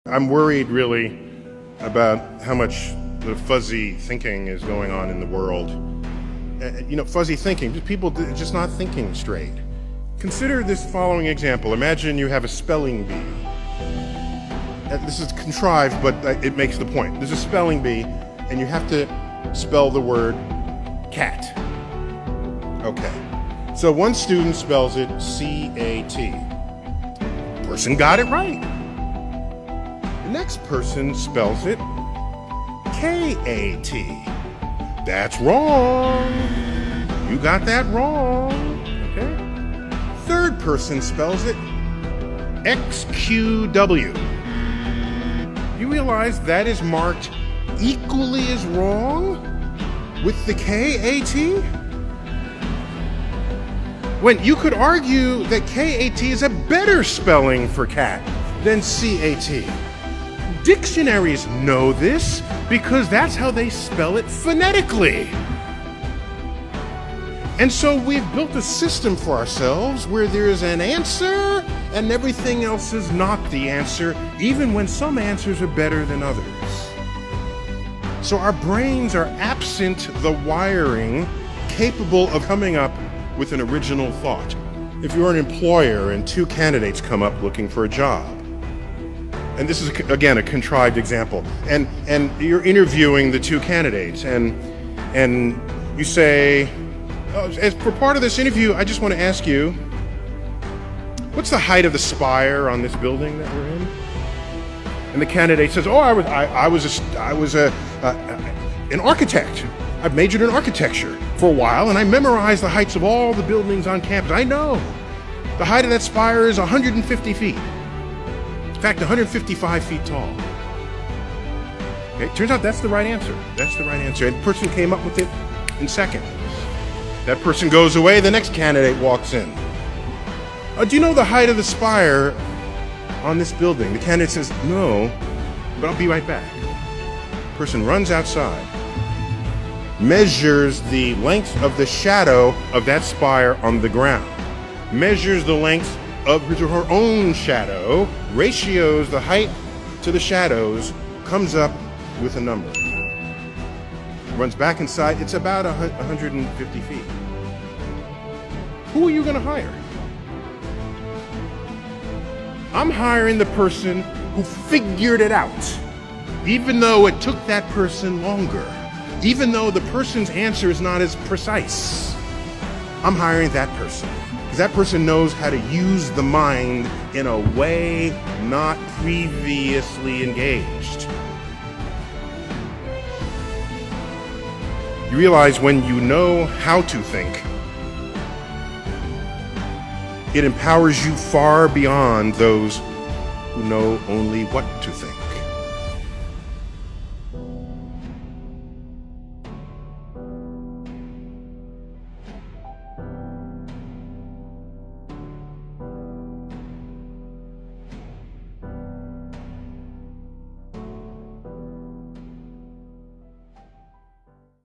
I'm worried really about how much the fuzzy thinking is going on in the world. Fuzzy thinking, people just not thinking straight. Consider this following example. Imagine you have a spelling bee. This is contrived, but it makes the point. There's a spelling bee, and you have to spell the word cat. Okay. So one student spells it C-A-T. Person got it right. The next person spells it K-A-T. That's wrong. You got that wrong. Okay. Third person spells it X-Q-W. You realize that is marked equally as wrong with the K-A-T? When you could argue that K-A-T is a better spelling for cat than C-A-T. Dictionaries know this because that's how they spell it phonetically. And so we've built a system for ourselves where there's an answer and everything else is not the answer, even when some answers are better than others. So our brains are absent the wiring capable of coming up with an original thought. If you're an employer and two candidates come up looking for a job, and this is, again, a contrived example, and you're interviewing the two candidates, and you say, as for part of this interview, I just want to ask you, what's the height of the spire on this building that we're in? And the candidate says, oh, I was an architect. I've majored in architecture for a while, and I memorized the heights of all the buildings on campus. I know the height of that spire is 150 feet. In fact, 155 feet tall. Okay, turns out that's the right answer. That's the right answer. And the person came up with it in seconds. That person goes away, the next candidate walks in. Do you know the height of the spire on this building? The candidate says, no, but I'll be right back. Person runs outside, measures the length of the shadow of that spire on the ground, measures the length of his or her own shadow, ratios the height to the shadows, comes up with a number. Runs back inside, it's about 150 feet. Who are you going to hire? I'm hiring the person who figured it out, even though it took that person longer, even though the person's answer is not as precise. I'm hiring that person, because that person knows how to use the mind in a way not previously engaged. You realize when you know how to think, it empowers you far beyond those who know only what to think.